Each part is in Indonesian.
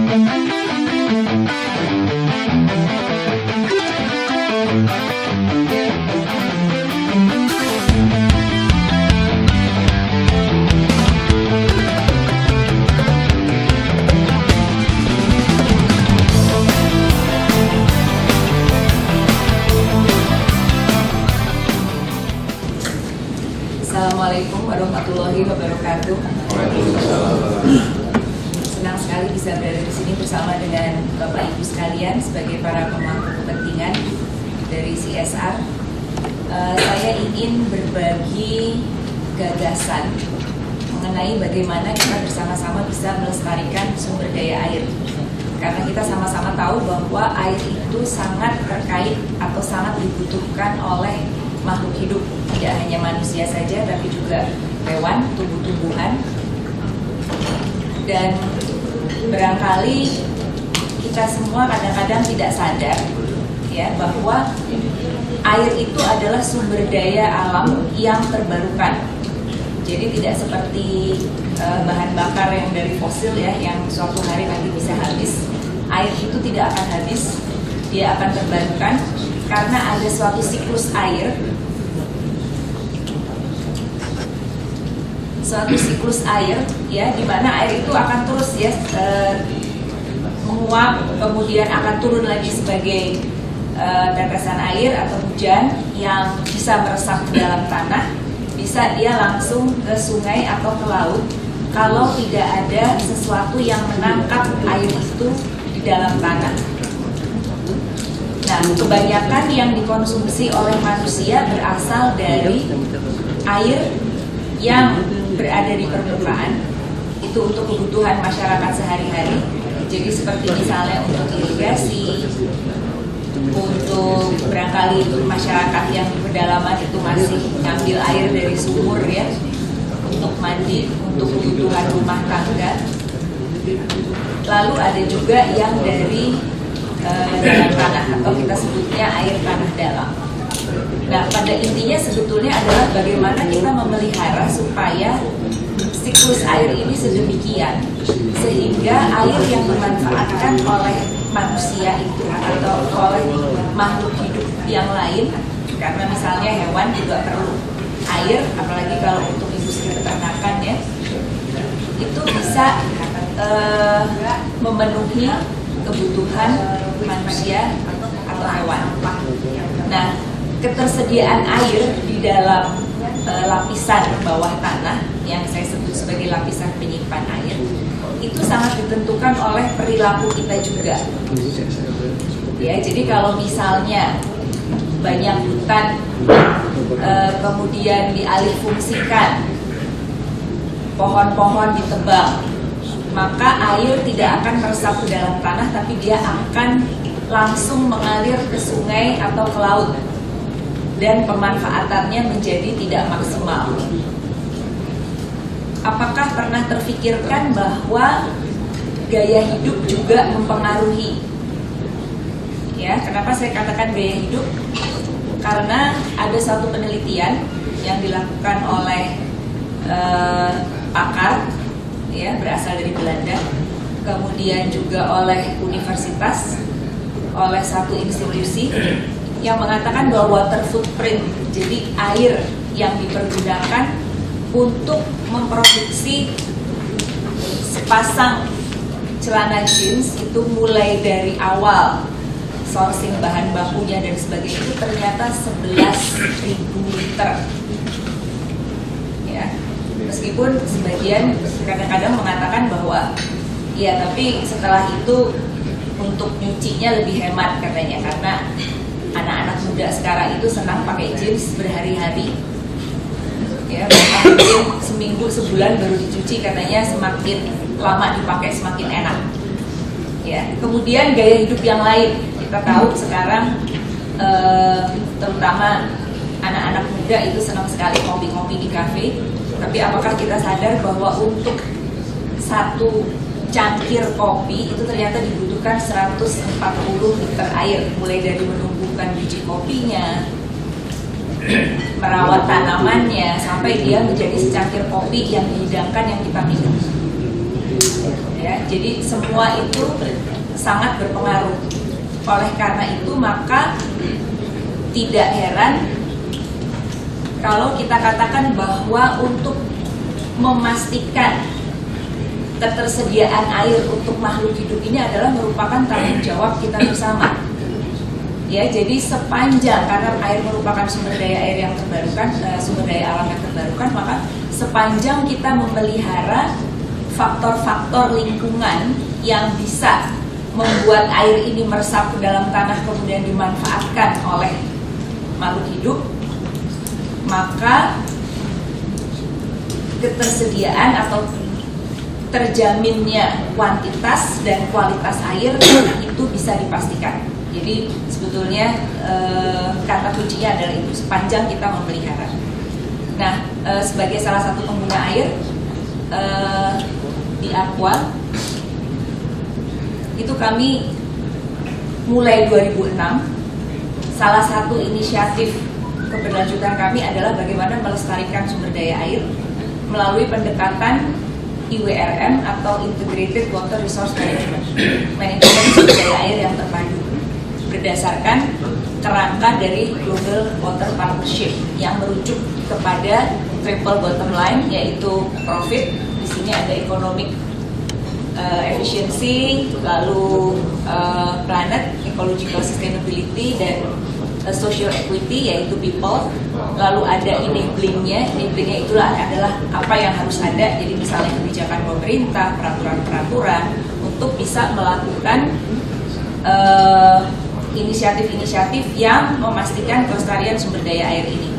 Assalamualaikum warahmatullahi wabarakatuh. Senang sekali bisa berada di sini bersama dengan Bapak Ibu sekalian sebagai para pemangku kepentingan dari CSR. Saya ingin berbagi gagasan mengenai bagaimana kita bersama-sama bisa melestarikan sumber daya air. Karena kita sama-sama tahu bahwa air itu sangat terkait atau sangat dibutuhkan oleh makhluk hidup, tidak hanya manusia saja tapi juga hewan, tumbuh-tumbuhan. Dan barangkali kita semua kadang-kadang tidak sadar ya bahwa air itu adalah sumber daya alam yang terbarukan. Jadi tidak seperti bahan bakar yang dari fosil ya, yang suatu hari nanti bisa habis. Air itu tidak akan habis, dia akan terbarukan karena ada suatu siklus air. Suatu siklus air ya, di mana air itu akan terus ya menguap, kemudian akan turun lagi sebagai tetesan air atau hujan yang bisa meresap ke dalam tanah, bisa dia langsung ke sungai atau ke laut kalau tidak ada sesuatu yang menangkap air itu di dalam tanah. Nah, kebanyakan yang dikonsumsi oleh manusia berasal dari air yang berada di permukaan, itu untuk kebutuhan masyarakat sehari-hari. Jadi seperti misalnya untuk irigasi, untuk barangkali masyarakat yang di pedalaman itu masih ngambil air dari sumur ya, untuk mandi, untuk kebutuhan rumah tangga. Lalu ada juga yang dari dalam tanah atau kita sebutnya air tanah dalam. Nah, pada intinya sebetulnya adalah bagaimana kita memelihara supaya siklus air ini sedemikian sehingga air yang dimanfaatkan oleh manusia itu atau oleh makhluk hidup yang lain, karena misalnya hewan juga perlu air, apalagi kalau untuk industri peternakan ya, itu bisa memenuhi kebutuhan manusia atau hewan. Nah, ketersediaan air di dalam lapisan bawah tanah yang saya sebut sebagai lapisan penyimpan air itu sangat ditentukan oleh perilaku kita juga. Ya, jadi kalau misalnya banyak hutan kemudian dialihfungsikan, pohon-pohon ditebang, maka air tidak akan meresap ke dalam tanah tapi dia akan langsung mengalir ke sungai atau ke laut. Dan pemanfaatannya menjadi tidak maksimal. Apakah pernah terfikirkan bahwa gaya hidup juga mempengaruhi? Ya, kenapa saya katakan gaya hidup? Karena ada satu penelitian yang dilakukan oleh pakar, ya, berasal dari Belanda, kemudian juga oleh universitas, oleh satu institusi yang mengatakan bahwa water footprint, jadi air yang dipergunakan untuk memproduksi sepasang celana jeans itu mulai dari awal sourcing bahan bakunya dan sebagainya itu ternyata 11.000 liter. Ya, meskipun sebagian kadang-kadang mengatakan bahwa ya tapi setelah itu untuk nyucinya lebih hemat katanya, karena anak-anak muda sekarang itu senang pakai jeans berhari-hari, ya, mungkin seminggu sebulan baru dicuci, katanya semakin lama dipakai semakin enak. Ya, kemudian gaya hidup yang lain, kita tahu sekarang terutama anak-anak muda itu senang sekali ngopi-ngopi di kafe. Tapi apakah kita sadar bahwa untuk satu cangkir kopi itu ternyata dibutuhkan 140 liter air, mulai dari menumbuhkan biji kopinya, merawat tanamannya, sampai dia menjadi secangkir kopi yang dihidangkan yang kita minum. ya. Jadi semua itu sangat berpengaruh. Oleh karena itu maka tidak heran kalau kita katakan bahwa untuk memastikan ketersediaan air untuk makhluk hidup ini adalah merupakan tanggung jawab kita bersama. Ya, jadi sepanjang, karena air merupakan sumber daya air yang terbarukan, sumber daya alam yang terbarukan, maka sepanjang kita memelihara faktor-faktor lingkungan yang bisa membuat air ini meresap ke dalam tanah kemudian dimanfaatkan oleh makhluk hidup, maka ketersediaan atau terjaminnya kuantitas dan kualitas air itu bisa dipastikan. Jadi sebetulnya kata kuncinya adalah itu, sepanjang kita memelihara. Nah, sebagai salah satu pengguna air di Aqua, itu kami mulai 2006, salah satu inisiatif keberlanjutan kami adalah bagaimana melestarikan sumber daya air melalui pendekatan IWRM atau Integrated Water Resource Management, manajemen sumber daya air yang terpadu, berdasarkan kerangka dari Global Water Partnership yang merujuk kepada triple bottom line, yaitu profit, di sini ada economic efficiency, lalu planet, ecological sustainability, dan social equity, yaitu people, lalu ada enablingnya itulah adalah apa yang harus ada, jadi misalnya kebijakan pemerintah, peraturan-peraturan untuk bisa melakukan inisiatif-inisiatif yang memastikan kelestarian sumber daya air ini.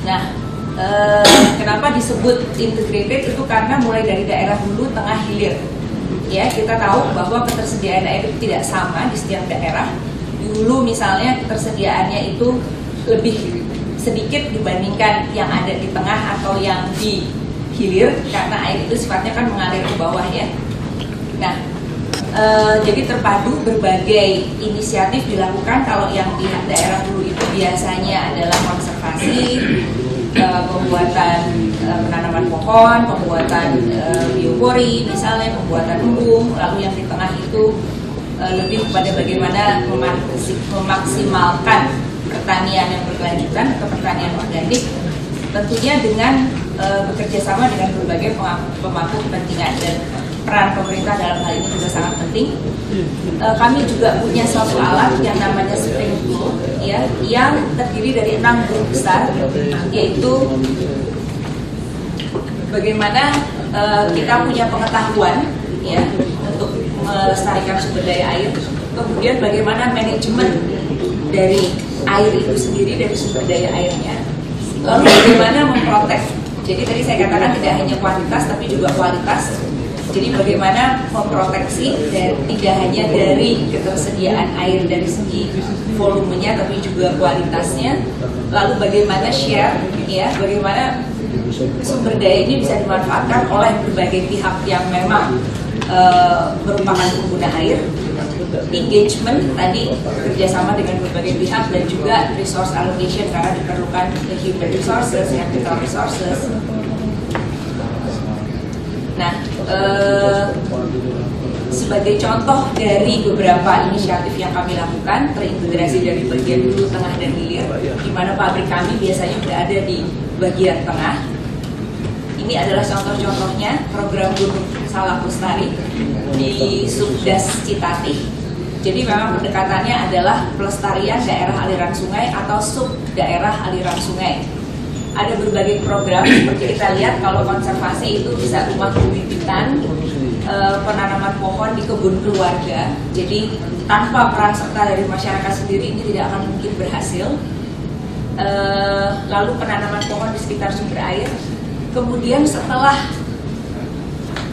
Nah, kenapa disebut integrated itu karena mulai dari daerah hulu, tengah, hilir. Ya, kita tahu bahwa ketersediaan air itu tidak sama di setiap daerah. Dulu misalnya ketersediaannya itu lebih sedikit dibandingkan yang ada di tengah atau yang di hilir, karena air itu sifatnya kan mengalir ke bawah ya. Nah, jadi terpadu berbagai inisiatif dilakukan. Kalau yang di daerah hulu itu biasanya adalah konservasi, pembuatan penanaman pohon, pembuatan biopori misalnya, pembuatan embung. Lalu yang di tengah itu lebih kepada bagaimana memaksimalkan pertanian yang berkelanjutan atau pertanian organik, tentunya dengan bekerja sama dengan berbagai pemangku kepentingan, dan peran pemerintah dalam hal ini juga sangat penting. Kami juga punya suatu alat yang namanya Spring Pool, ya, yang terdiri dari 6 grup besar, yaitu bagaimana kita punya pengetahuan ya untuk melestarikan sumber daya air, kemudian bagaimana manajemen dari air itu sendiri, dari sumber daya airnya, lalu bagaimana memprotek. Jadi tadi saya katakan tidak hanya kuantitas tapi juga kualitas. Jadi bagaimana memproteksi, dan tidak hanya dari ketersediaan air dari segi volumenya tapi juga kualitasnya. Lalu bagaimana share, ya, bagaimana sumber daya ini bisa dimanfaatkan oleh berbagai pihak yang memang merupakan pengguna air. Engagement tadi kerjasama dengan berbagai pihak, dan juga resource allocation karena diperlukan human resources, capital resources. Nah, sebagai contoh dari beberapa inisiatif yang kami lakukan, terintegrasi dari bagian hulu, tengah, dan hilir, di mana pabrik kami biasanya berada di bagian tengah. Ini adalah contoh-contohnya program Gunung Salak Lestari di Subdas Citatih. Jadi memang pendekatannya adalah pelestarian daerah aliran sungai atau sub daerah aliran sungai. Ada berbagai program, seperti kita lihat kalau konservasi itu bisa rumah pembibitan, penanaman pohon di kebun keluarga. Jadi tanpa peran serta dari masyarakat sendiri ini tidak akan mungkin berhasil. Lalu penanaman pohon di sekitar sumber air. Kemudian setelah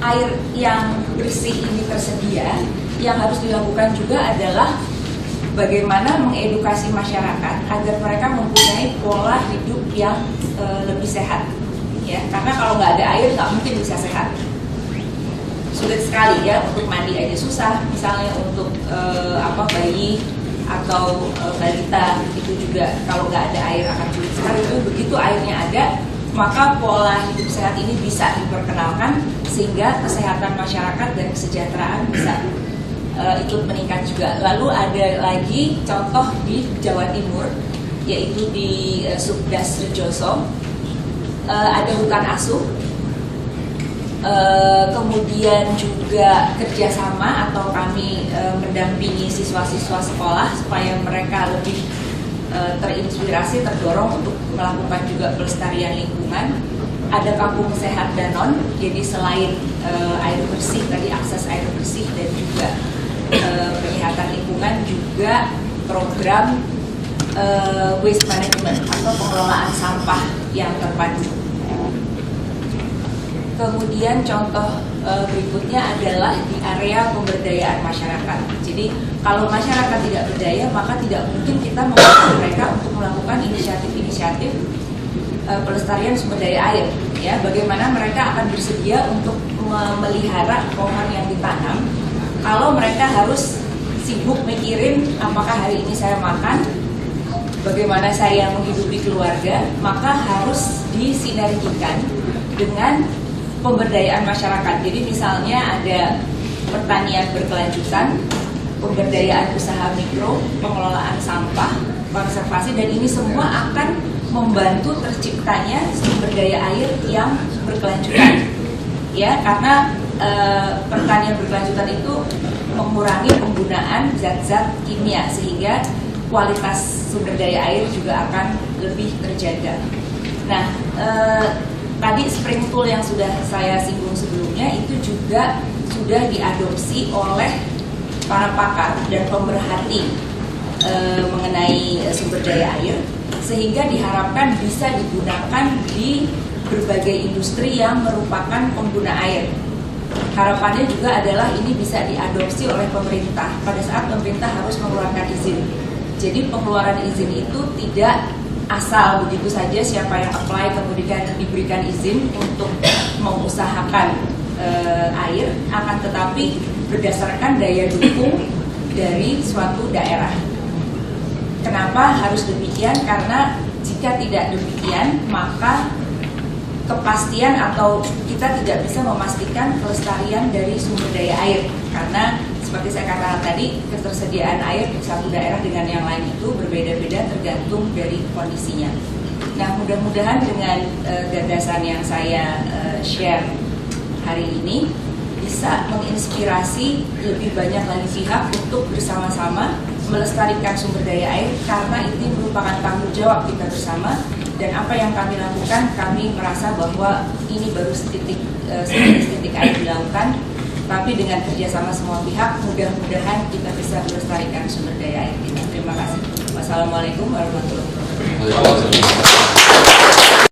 air yang bersih ini tersedia, yang harus dilakukan juga adalah bagaimana mengedukasi masyarakat agar mereka mempunyai pola hidup yang lebih sehat, ya. Karena kalau nggak ada air nggak mungkin bisa sehat. Sulit sekali ya, untuk mandi aja susah, misalnya untuk bayi atau balita itu juga kalau nggak ada air akan sulit sekali. Itu begitu airnya ada, maka pola hidup sehat ini bisa diperkenalkan sehingga kesehatan masyarakat dan kesejahteraan bisa ikut meningkat juga. Lalu ada lagi contoh di Jawa Timur, yaitu di Subdas Rejoso, ada hutan asuh, kemudian juga kerjasama atau kami mendampingi siswa-siswa sekolah supaya mereka lebih terinspirasi, terdorong untuk melakukan juga pelestarian lingkungan. Ada kampung sehat Danon, jadi selain air bersih tadi, akses air bersih dan juga penyihatan lingkungan, juga program waste management atau pengelolaan sampah yang terpadu. Kemudian contoh berikutnya adalah di area pemberdayaan masyarakat. Jadi kalau masyarakat tidak berdaya, maka tidak mungkin kita membantu mereka untuk melakukan inisiatif-inisiatif pelestarian sumber daya air. Ya, bagaimana mereka akan bersedia untuk memelihara pohon yang ditanam kalau mereka harus sibuk mikirin apakah hari ini saya makan, bagaimana saya menghidupi keluarga, maka harus disinergikan dengan pemberdayaan masyarakat. Jadi misalnya ada pertanian berkelanjutan, pemberdayaan usaha mikro, pengelolaan sampah, konservasi, dan ini semua akan membantu terciptanya sumber daya air yang berkelanjutan. Ya, karena pertanian berkelanjutan itu mengurangi penggunaan zat-zat kimia sehingga kualitas sumber daya air juga akan lebih terjaga. Nah, tadi spring tool yang sudah saya singgung sebelumnya itu juga sudah diadopsi oleh para pakar dan pemerhati mengenai sumber daya air, sehingga diharapkan bisa digunakan di berbagai industri yang merupakan pengguna air. Harapannya juga adalah ini bisa diadopsi oleh pemerintah pada saat pemerintah harus mengeluarkan izin. Jadi pengeluaran izin itu tidak asal begitu saja siapa yang apply kemudian diberikan izin untuk mengusahakan air, akan tetapi berdasarkan daya dukung dari suatu daerah. Kenapa harus demikian? Karena jika tidak demikian, maka kepastian atau kita tidak bisa memastikan kelestarian dari sumber daya air. Karena seperti saya katakan tadi, ketersediaan air di satu daerah dengan yang lain itu berbeda-beda tergantung dari kondisinya. Nah, mudah-mudahan dengan gagasan yang saya share hari ini bisa menginspirasi lebih banyak lagi pihak untuk bersama-sama melestarikan sumber daya air, karena ini merupakan tanggung jawab kita bersama. Dan apa yang kami lakukan, kami merasa bahwa ini baru setitik air dilakukan, tapi dengan kerjasama semua pihak, mudah-mudahan kita bisa melestarikan sumber daya air kita. Terima kasih. Wassalamualaikum warahmatullahi wabarakatuh.